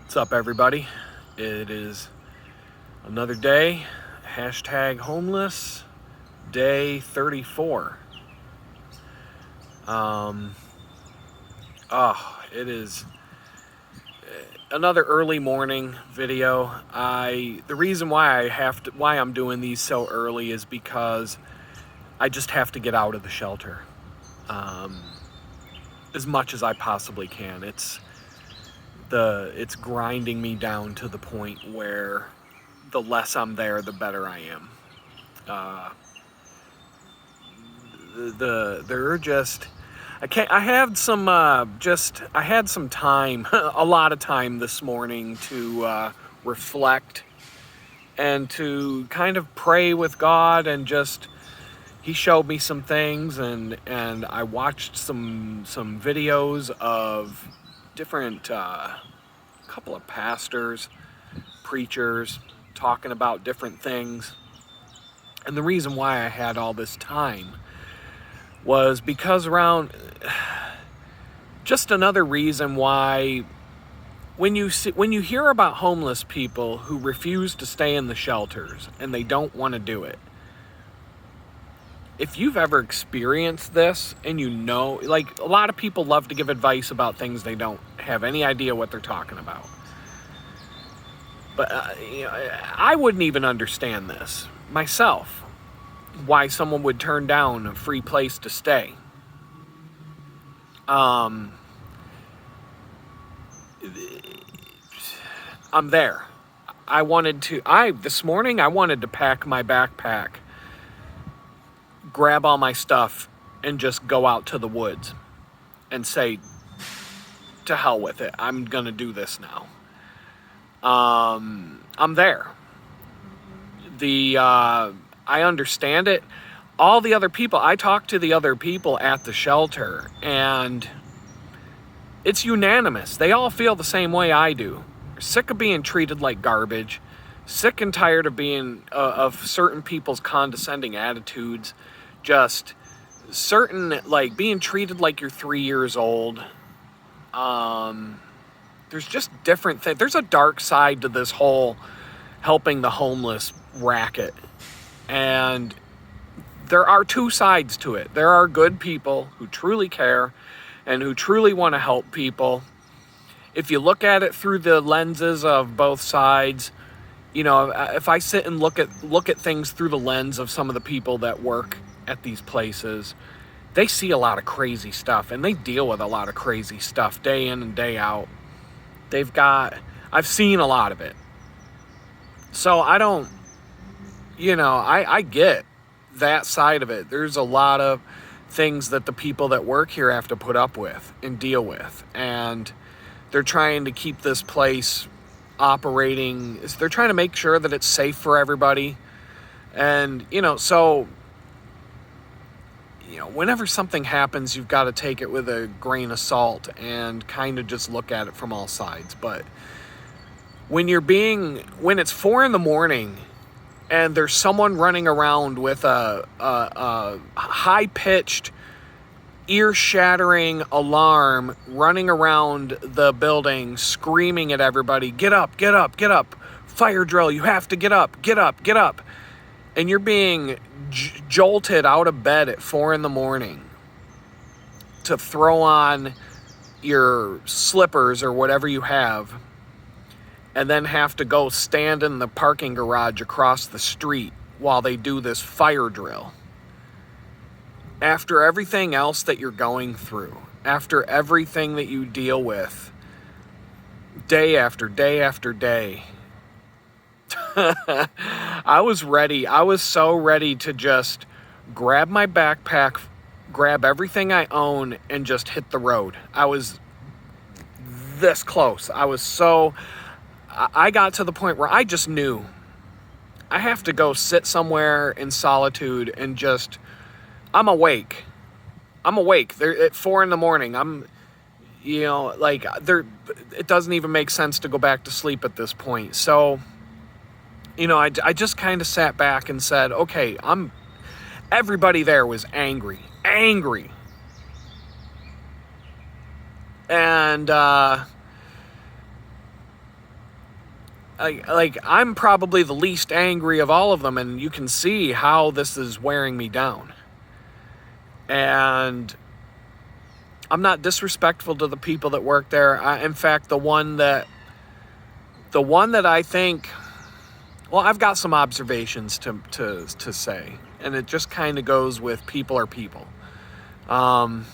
What's up, everybody? It is another day. Hashtag homeless, day 34. It is another early morning video. The reason why I'm doing these so early is because I just have to get out of the shelter as much as I possibly can. It's grinding me down to the point where the less I'm there, the better I am. I had some time, a lot of time this morning to reflect and to kind of pray with God, and just He showed me some things, and I watched some videos of different couple of pastors, preachers talking about different things. And the reason why I had all this time was because just another reason why when you hear about homeless people who refuse to stay in the shelters and they don't want to do it, if you've ever experienced this, and like, a lot of people love to give advice about things they don't have any idea what they're talking about. But I wouldn't even understand this myself, why someone would turn down a free place to stay. I'm there. This morning I wanted to pack my backpack, grab all my stuff, and just go out to the woods and say, to hell with it, I'm gonna do this now. I'm there. I understand it. All the other people, I talked to the other people at the shelter, and it's unanimous. They all feel the same way I do. They're sick of being treated like garbage, sick and tired of of certain people's condescending attitudes, just being treated like you're 3 years old. There's just different things. There's a dark side to this whole helping the homeless racket. And there are two sides to it. There are good people who truly care and who truly want to help people. If you look at it through the lenses of both sides, if I sit and look at things through the lens of some of the people that work at these places, they see a lot of crazy stuff, and they deal with a lot of crazy stuff day in and day out. I've seen a lot of it. So I get that side of it. There's a lot of things that the people that work here have to put up with and deal with. And they're trying to keep this place operating. They're trying to make sure that it's safe for everybody. And, whenever something happens, you've got to take it with a grain of salt and kind of just look at it from all sides. But when it's 4 a.m. and there's someone running around with a high-pitched, ear-shattering alarm running around the building, screaming at everybody, get up, get up, get up, fire drill, you have to get up, get up, get up. And you're being jolted out of bed at 4 a.m. to throw on your slippers or whatever you have, and then have to go stand in the parking garage across the street while they do this fire drill. After everything else that you're going through, after everything that you deal with, day after day after day, I was so ready to just grab my backpack, grab everything I own, and just hit the road. I was this close. I got to the point where I just knew I have to go sit somewhere in solitude and just, I'm awake. They're at 4 a.m. It doesn't even make sense to go back to sleep at this point. So, I just kind of sat back and said, okay, everybody there was angry. And I'm probably the least angry of all of them, and you can see how this is wearing me down. And I'm not disrespectful to the people that work there. In fact, the one that I think, well, I've got some observations to say, and it just kind of goes with people are people. I'm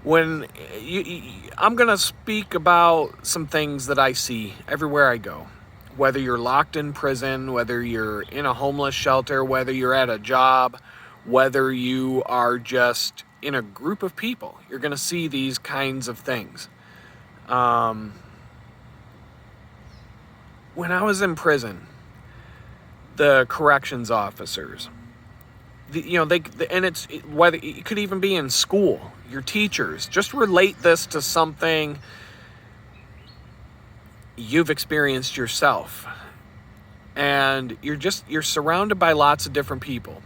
going to speak about some things that I see everywhere I go. Whether you're locked in prison, whether you're in a homeless shelter, whether you're at a job, whether you are just in a group of people, you're going to see these kinds of things. When I was in prison, the corrections officers, whether it could even be in school, your teachers, just relate this to something you've experienced yourself. And you're surrounded by lots of different people.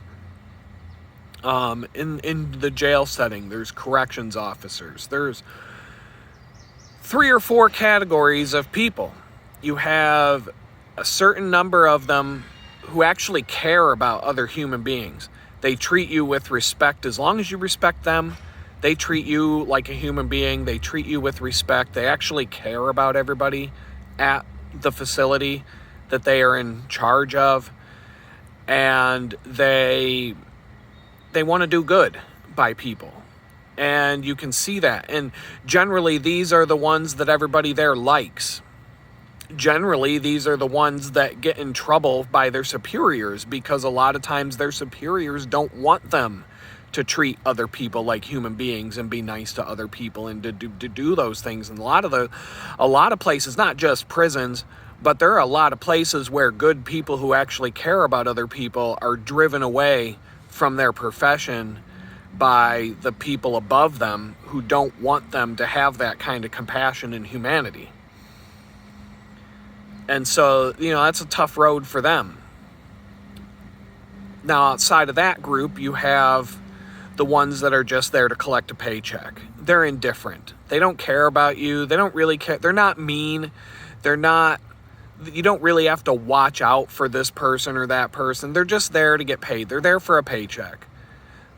In the jail setting, there's corrections officers. There's 3 or 4 categories of people. You have a certain number of them who actually care about other human beings. They treat you with respect. As long as you respect them, they treat you like a human being. They treat you with respect. They actually care about everybody at the facility that they are in charge of. And they want to do good by people. And you can see that. And generally, these are the ones that everybody there likes. Generally, these are the ones that get in trouble by their superiors, because a lot of times their superiors don't want them to treat other people like human beings and be nice to other people and to do those things. And a lot of places, not just prisons, but there are a lot of places where good people who actually care about other people are driven away from their profession by the people above them who don't want them to have that kind of compassion and humanity. And so, that's a tough road for them. Now, outside of that group, you have the ones that are just there to collect a paycheck. They're indifferent. They don't care about you. They don't really care. They're not mean. You don't really have to watch out for this person or that person. They're just there to get paid. They're there for a paycheck.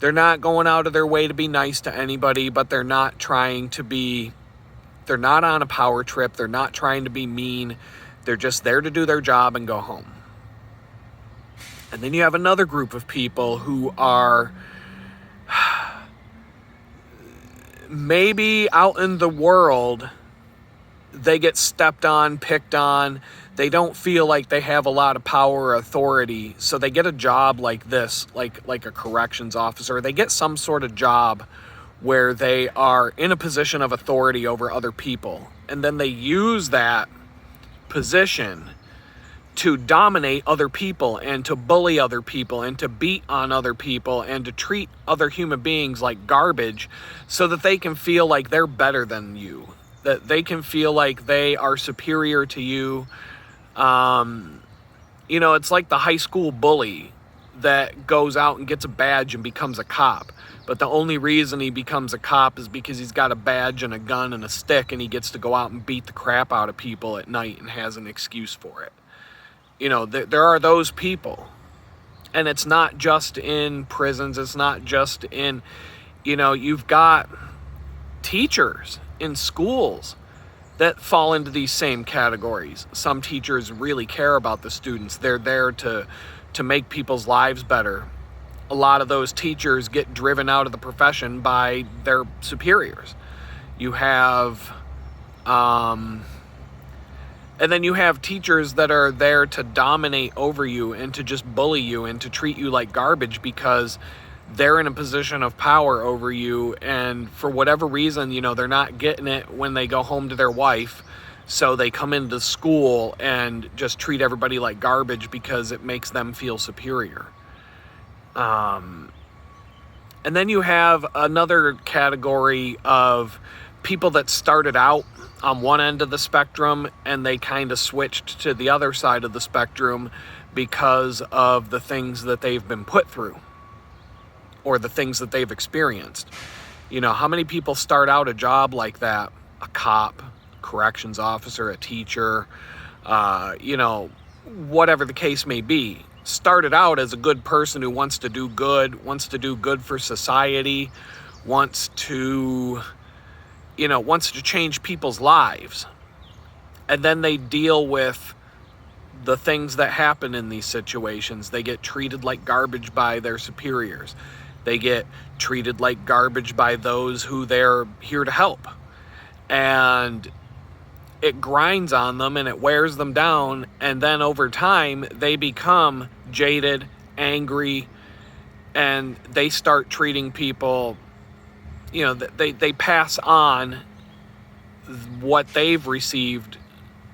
They're not going out of their way to be nice to anybody, but they're not on a power trip. They're not trying to be mean. They're just there to do their job and go home. And then you have another group of people who are maybe out in the world, they get stepped on, picked on. They don't feel like they have a lot of power or authority. So they get a job like this, like a corrections officer. They get some sort of job where they are in a position of authority over other people. And then they use that position to dominate other people and to bully other people and to beat on other people and to treat other human beings like garbage so that they can feel like they're better than you, that they can feel like they are superior to you. It's like the high school bully that goes out and gets a badge and becomes a cop. But the only reason he becomes a cop is because he's got a badge and a gun and a stick, and he gets to go out and beat the crap out of people at night and has an excuse for it. There are those people. And it's not just in prisons. It's not just in, you've got teachers in schools that fall into these same categories. Some teachers really care about the students. They're there to make people's lives better. A lot of those teachers get driven out of the profession by their superiors. You have, and then you have teachers that are there to dominate over you and to just bully you and to treat you like garbage because they're in a position of power over you. And for whatever reason, they're not getting it when they go home to their wife. So they come into school and just treat everybody like garbage because it makes them feel superior. And then you have another category of people that started out on one end of the spectrum and they kind of switched to the other side of the spectrum because of the things that they've been put through or the things that they've experienced. How many people start out a job like that? A cop, corrections officer, a teacher, whatever the case may be. Started out as a good person who wants to do good for society, wants to change people's lives. And then they deal with the things that happen in these situations. They get treated like garbage by their superiors. They get treated like garbage by those who they're here to help. And it grinds on them and it wears them down. And then over time, they become jaded, angry, and they start treating people, they pass on what they've received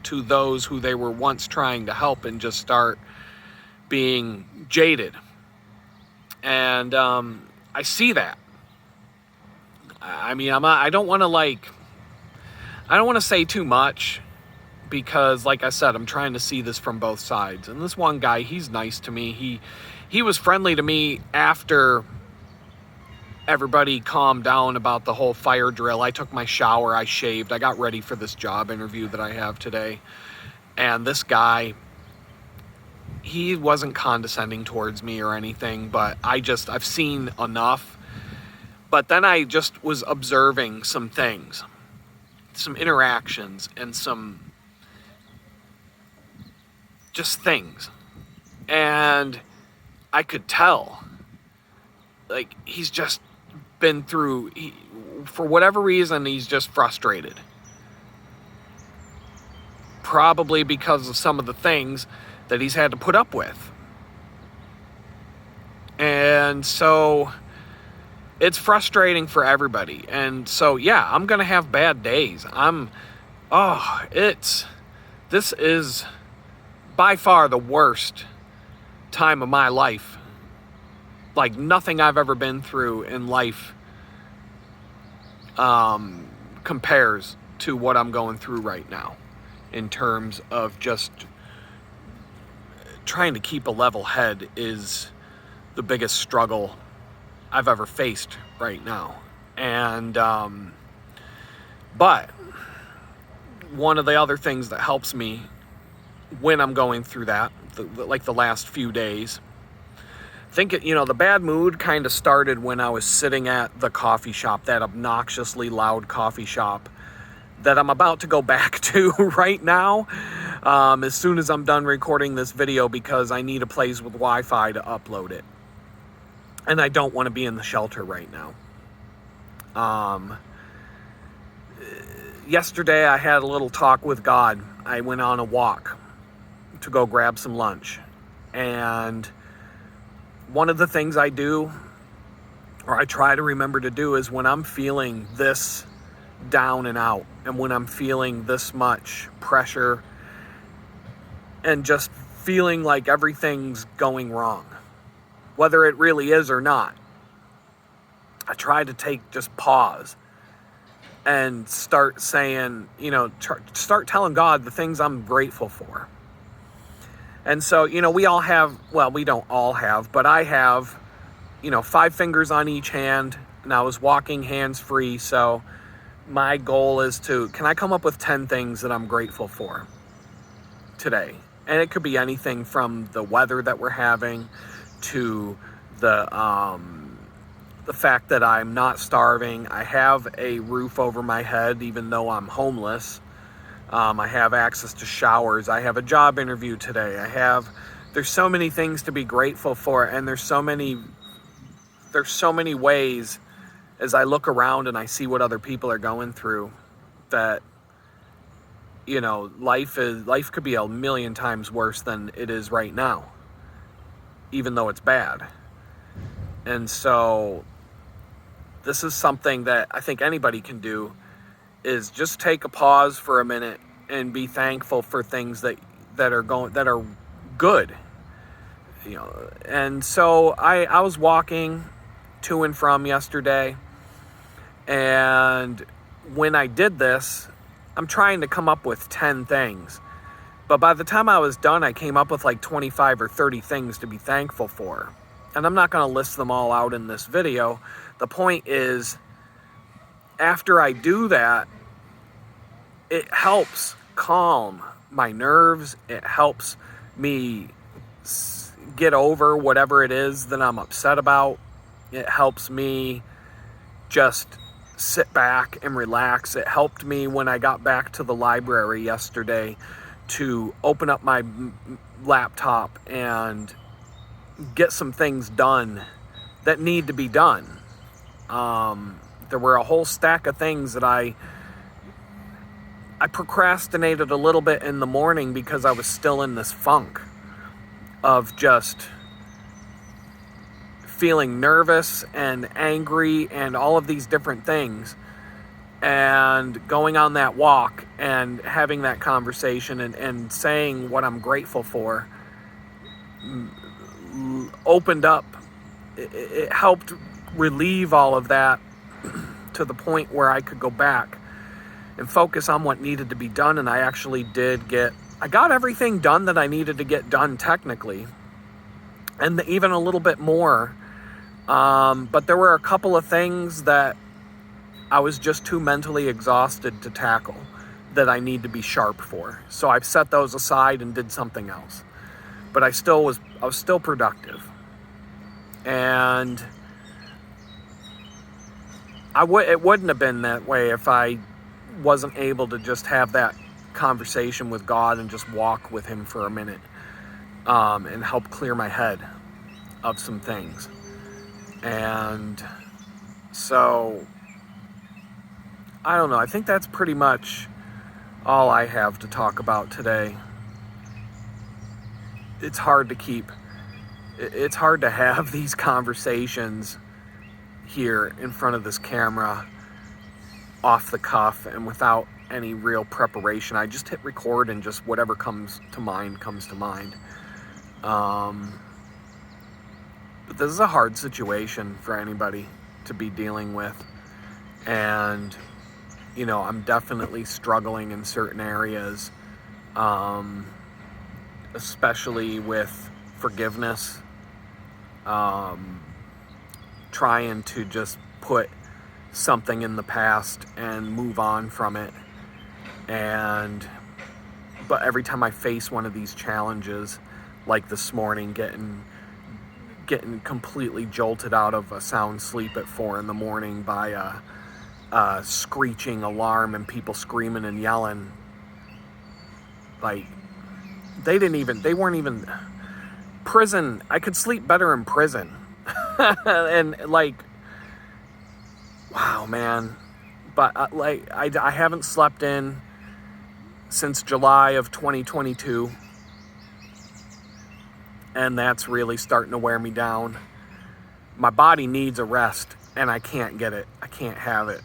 to those who they were once trying to help, and just start being jaded. And I see that. I mean, I don't want to say too much, because like I said, I'm trying to see this from both sides. And this one guy, he's nice to me. He was friendly to me after everybody calmed down about the whole fire drill. I took my shower, I shaved, I got ready for this job interview that I have today. And this guy, he wasn't condescending towards me or anything, but I've seen enough. But then I just was observing some things, some interactions, and some just things. And I could tell, like, he's just been through, for whatever reason, he's just frustrated. Probably because of some of the things that he's had to put up with. And so it's frustrating for everybody. And so, yeah, I'm going to have bad days. This is by far the worst time of my life. Like, nothing I've ever been through in life compares to what I'm going through right now, in terms of just trying to keep a level head is the biggest struggle I've ever faced right now. And but one of the other things that helps me when I'm going through that, like the last few days, I think the bad mood kind of started when I was sitting at the coffee shop, that obnoxiously loud coffee shop that I'm about to go back to right now, as soon as I'm done recording this video, because I need a place with Wi-Fi to upload it. And I don't want to be in the shelter right now. Yesterday I had a little talk with God. I went on a walk to go grab some lunch. And one of the things I do, or I try to remember to do, is when I'm feeling this down and out, and when I'm feeling this much pressure and just feeling like everything's going wrong, whether it really is or not, I try to just pause and start saying, start telling God the things I'm grateful for. And so, we all have, well, we don't all have, but I have, 5 fingers on each hand, and I was walking hands-free. So my goal is can I come up with 10 things that I'm grateful for today? And it could be anything from the weather that we're having to the fact that I'm not starving. I have a roof over my head, even though I'm homeless. I have access to showers. I have a job interview today. There's so many things to be grateful for, and there's so many ways, as I look around and I see what other people are going through, that life could be a million times worse than it is right now, even though it's bad. And so this is something that I think anybody can do, is just take a pause for a minute and be thankful for things that are good. And so I was walking to and from yesterday, and when I did this, I'm trying to come up with 10 things. But by the time I was done, I came up with like 25 or 30 things to be thankful for. And I'm not going to list them all out in this video. The point is, after I do that, it helps calm my nerves. It helps me get over whatever it is that I'm upset about. It helps me just sit back and relax. It helped me when I got back to the library yesterday to open up my laptop and get some things done that need to be done. There were a whole stack of things that I procrastinated a little bit in the morning because I was still in this funk of just feeling nervous and angry and all of these different things. And going on that walk and having that conversation and saying what I'm grateful for opened up. It helped relieve all of that to the point where I could go back and focus on what needed to be done. And I actually I got everything done that I needed to get done technically, and even a little bit more. But there were a couple of things that I was just too mentally exhausted to tackle that I need to be sharp for. So I've set those aside and did something else. But I was still productive. And it wouldn't have been that way if I wasn't able to just have that conversation with God and just walk with him for a minute, and help clear my head of some things. And so, I don't know. I think that's pretty much all I have to talk about today. It's hard to have these conversations here in front of this camera off the cuff and without any real preparation. I just hit record and just whatever comes to mind. But this is a hard situation for anybody to be dealing with. And, I'm definitely struggling in certain areas, especially with forgiveness, trying to just put something in the past and move on from it. But every time I face one of these challenges, like this morning, getting completely jolted out of a sound sleep at 4 a.m. by a screeching alarm and people screaming and yelling, like they weren't even prison. I could sleep better in prison. And wow, man. But I haven't slept in since July of 2022. And that's really starting to wear me down. My body needs a rest, and I can't get it. I can't have it.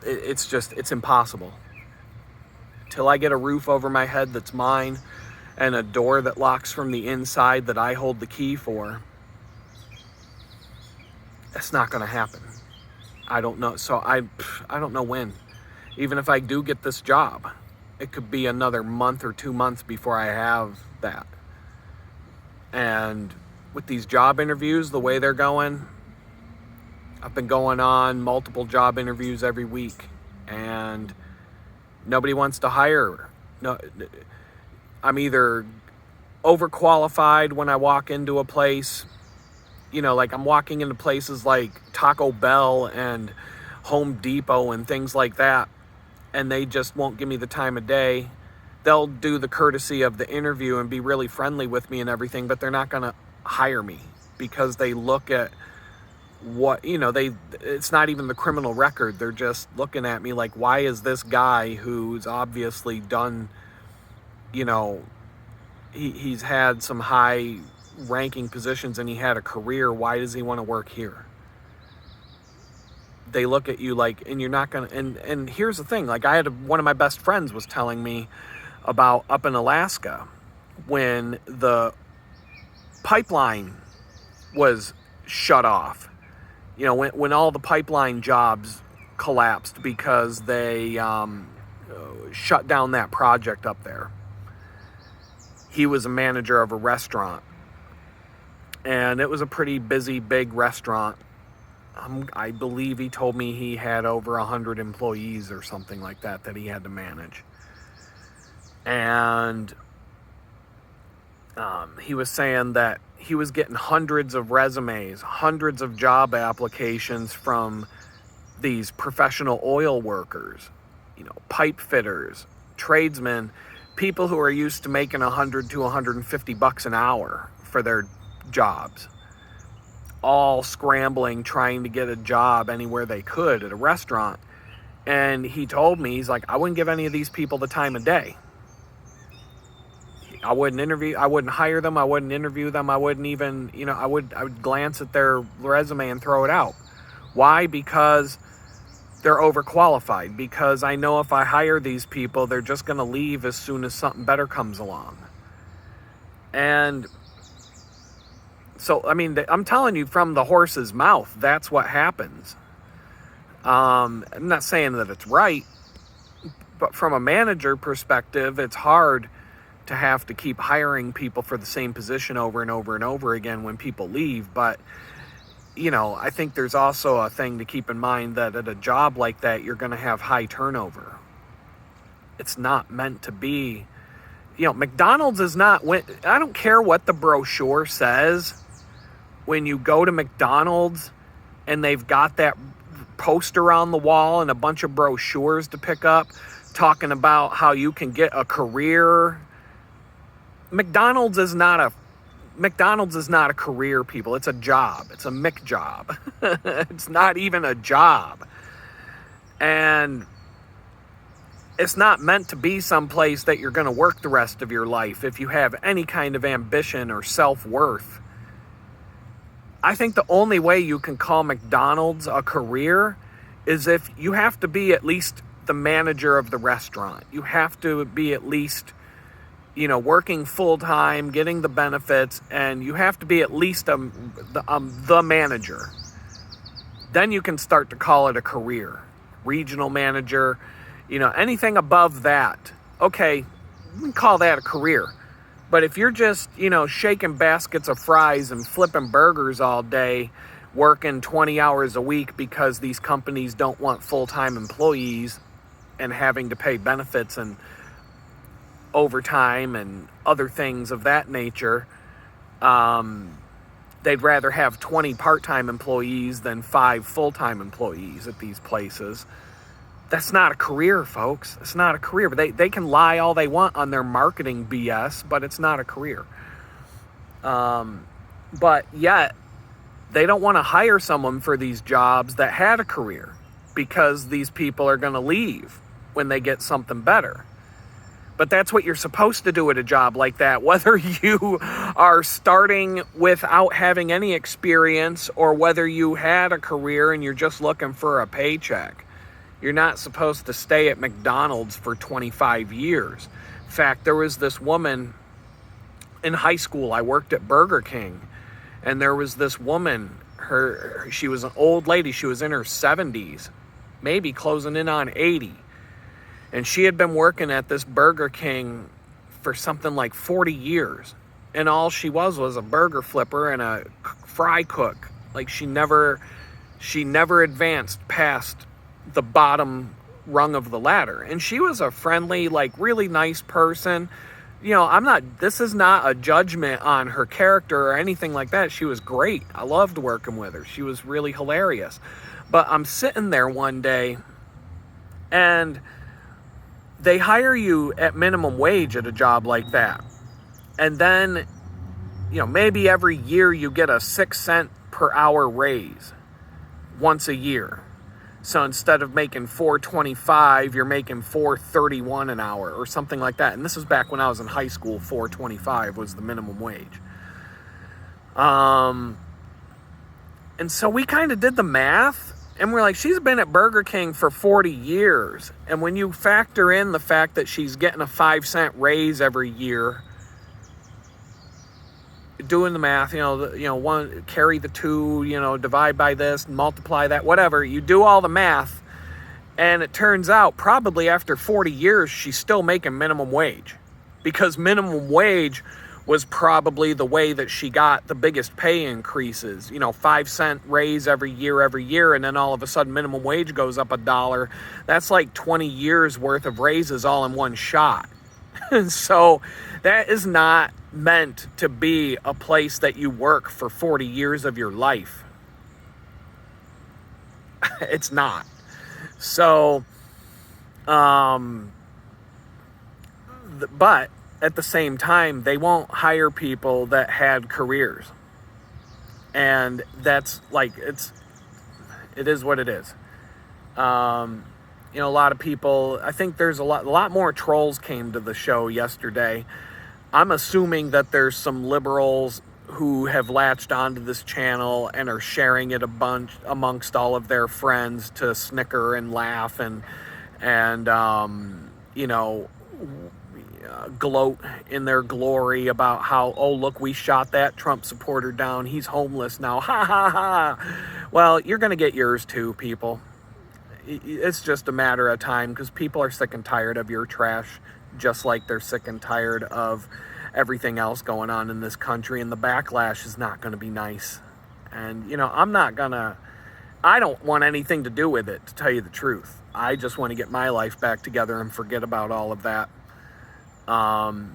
It's impossible. Till I get a roof over my head that's mine and a door that locks from the inside that I hold the key for, it's not going to happen. I don't know. So I don't know when. Even if I do get this job, it could be another month or 2 months before I have that. And with these job interviews, the way they're going, I've been going on multiple job interviews every week, and nobody wants to hire. No, I'm either overqualified when I walk into a place, I'm walking into places like Taco Bell and Home Depot and things like that, and they just won't give me the time of day. They'll do the courtesy of the interview and be really friendly with me and everything, but they're not going to hire me because they look at what, it's not even the criminal record. They're just looking at me like, why is this guy who's obviously done, he's had some high ranking positions and he had a career, why does he want to work here? They look at you like, and you're not going to, and here's the thing, like one of my best friends was telling me about up in Alaska when the pipeline was shut off, when all the pipeline jobs collapsed because they shut down that project up there. He was a manager of a restaurant, and it was a pretty busy, big restaurant. I believe he told me he had over 100 employees or something like that he had to manage. And he was saying that he was getting hundreds of resumes, hundreds of job applications from these professional oil workers, pipe fitters, tradesmen, people who are used to making $100 to $150 an hour for their jobs, all scrambling, trying to get a job anywhere they could at a restaurant. And he told me, he's like, I wouldn't give any of these people the time of day. I wouldn't hire them. I wouldn't interview them. I wouldn't even, I would glance at their resume and throw it out. Why? Because they're overqualified. Because I know if I hire these people, they're just going to leave as soon as something better comes along. And so, I'm telling you from the horse's mouth, that's what happens. I'm not saying that it's right, but from a manager perspective, it's hard to have to keep hiring people for the same position over and over and over again when people leave. But, I think there's also a thing to keep in mind that at a job like that, you're going to have high turnover. It's not meant to be, McDonald's is not, I don't care what the brochure says. When you go to McDonald's and they've got that poster on the wall and a bunch of brochures to pick up talking about how you can get a career. McDonald's is not a career, people. It's a job. It's a Mc job. It's not even a job. And it's not meant to be someplace that you're going to work the rest of your life if you have any kind of ambition or self-worth. I think the only way you can call McDonald's a career is if you have to be at least the manager of the restaurant. You have to be at least working full-time, getting the benefits, and you have to be at least the manager. Then you can start to call it a career. Regional manager, anything above that. Okay, we can call that a career. But if you're just, shaking baskets of fries and flipping burgers all day, working 20 hours a week because these companies don't want full-time employees and having to pay benefits and overtime and other things of that nature, they'd rather have 20 part-time employees than 5 full-time employees at these places. That's not a career, folks. It's not a career. But they can lie all they want on their marketing BS, but it's not a career. But yet, they don't want to hire someone for these jobs that had a career because these people are going to leave when they get something better. But that's what you're supposed to do at a job like that, whether you are starting without having any experience or whether you had a career and you're just looking for a paycheck. You're not supposed to stay at McDonald's for 25 years. In fact, there was this woman in high school. I worked at Burger King, and there was this woman. She was an old lady. She was in her 70s, maybe closing in on 80. And she had been working at this Burger King for something like 40 years. And all she was a burger flipper and a fry cook. Like she never advanced past the bottom rung of the ladder. And she was a friendly, really nice person. This is not a judgment on her character or anything like that. She was great. I loved working with her. She was really hilarious. But I'm sitting there one day and they hire you at minimum wage at a job like that. And then, maybe every year you get a 6-cent per hour raise once a year. So instead of making $4.25, you're making $4.31 an hour or something like that. And this was back when I was in high school. $4.25 was the minimum wage. And so we kind of did the math. And we're like, she's been at Burger King for 40 years. And when you factor in the fact that she's getting a 5-cent raise every year, doing the math, one, carry the 2, divide by this, multiply that, whatever. You do all the math. And it turns out probably after 40 years, she's still making minimum wage. Because minimum wage was probably the way that she got the biggest pay increases. 5-cent raise every year, and then all of a sudden minimum wage goes up $1. That's like 20 years worth of raises all in one shot. So that is not meant to be a place that you work for 40 years of your life. It's not. So, but at the same time, they won't hire people that had careers. And that's like, it is what it is. A lot of people, I think there's a lot more trolls came to the show yesterday. I'm assuming that there's some liberals who have latched onto this channel and are sharing it a bunch amongst all of their friends to snicker and laugh and gloat in their glory about how, oh, look, we shot that Trump supporter down. He's homeless now. Ha, ha, ha. Well, you're going to get yours too, people. It's just a matter of time because people are sick and tired of your trash, just like they're sick and tired of everything else going on in this country, and the backlash is not going to be nice. And, I don't want anything to do with it, to tell you the truth. I just want to get my life back together and forget about all of that. I'm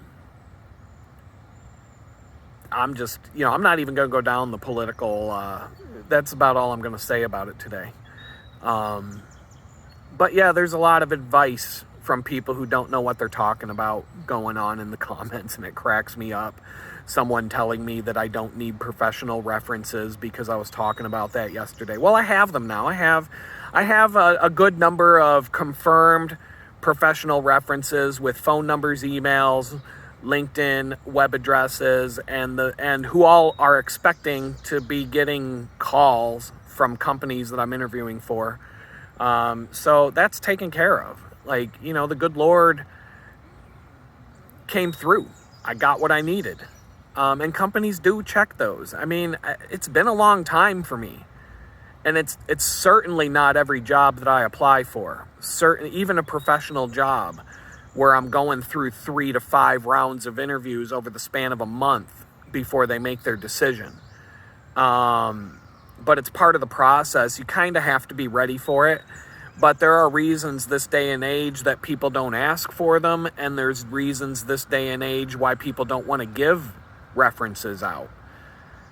just, I'm not even going to go down the political, that's about all I'm going to say about it today. But yeah, there's a lot of advice from people who don't know what they're talking about going on in the comments, and it cracks me up. Someone telling me that I don't need professional references because I was talking about that yesterday. Well, I have them now. I have a good number of confirmed professional references with phone numbers, emails, LinkedIn, web addresses, and who all are expecting to be getting calls from companies that I'm interviewing for. So that's taken care of. Like, the good Lord came through. I got what I needed. And companies do check those. I mean, it's been a long time for me. And it's certainly not every job that I apply for. Even a professional job where I'm going through 3 to 5 rounds of interviews over the span of a month before they make their decision. But it's part of the process. You kind of have to be ready for it. But there are reasons this day and age that people don't ask for them, and there's reasons this day and age why people don't want to give references out.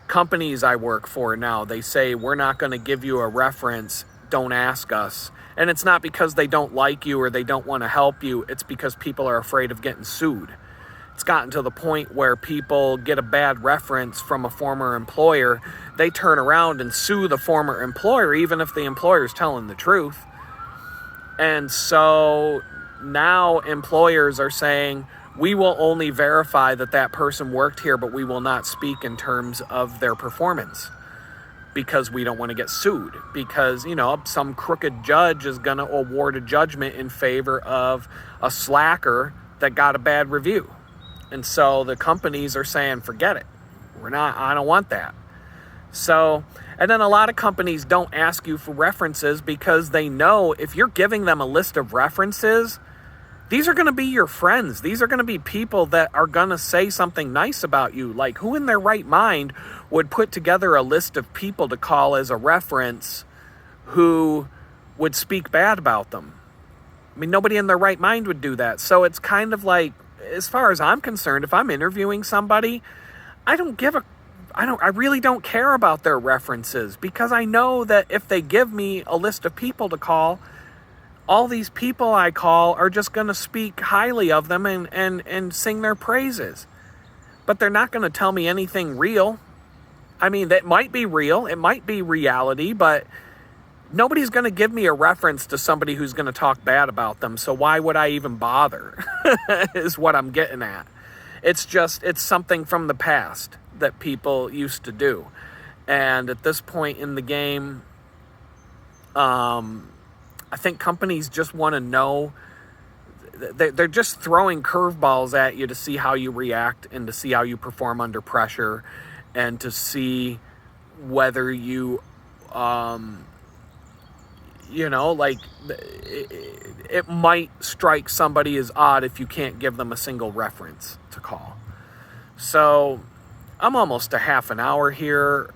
Companies I work for now, they say, we're not going to give you a reference, don't ask us. And it's not because they don't like you or they don't want to help you, it's because people are afraid of getting sued. It's gotten to the point where people get a bad reference from a former employer, they turn around and sue the former employer, even if the employer's telling the truth. And so now employers are saying, we will only verify that that person worked here, but we will not speak in terms of their performance because we don't want to get sued. Because, some crooked judge is going to award a judgment in favor of a slacker that got a bad review. And so the companies are saying, forget it. I don't want that. So, and then a lot of companies don't ask you for references because they know if you're giving them a list of references, these are going to be your friends. These are going to be people that are going to say something nice about you. Like, who in their right mind would put together a list of people to call as a reference who would speak bad about them? I mean, nobody in their right mind would do that. So it's kind of like, as far as I'm concerned, if I'm interviewing somebody, I really don't care about their references because I know that if they give me a list of people to call, all these people I call are just going to speak highly of them and sing their praises. But they're not going to tell me anything real. I mean, that might be real. It might be reality, but nobody's going to give me a reference to somebody who's going to talk bad about them. So why would I even bother is what I'm getting at. It's something from the past that people used to do. And at this point in the game, I think companies just want to know. They're just throwing curveballs at you to see how you react and to see how you perform under pressure and to see whether you, it might strike somebody as odd if you can't give them a single reference to call. So I'm almost a half an hour here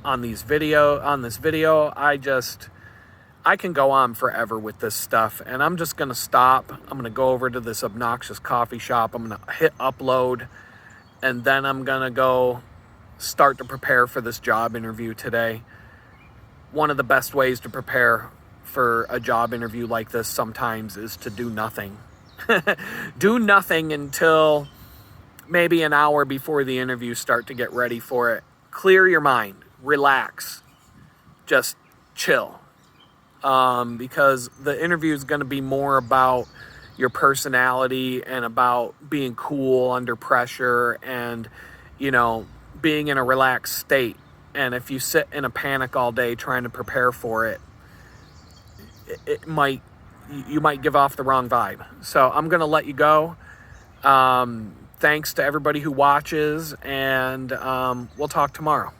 on this video. I can go on forever with this stuff, and I'm just going to stop. I'm going to go over to this obnoxious coffee shop. I'm going to hit upload, and then I'm going to go start to prepare for this job interview today. One of the best ways to prepare for a job interview like this sometimes is to do nothing. Do nothing until maybe an hour before the interview, start to get ready for it. Clear your mind, relax, just chill. Because the interview is going to be more about your personality and about being cool under pressure and, being in a relaxed state. And if you sit in a panic all day trying to prepare for it, you might give off the wrong vibe. So I'm going to let you go. Thanks to everybody who watches, and we'll talk tomorrow.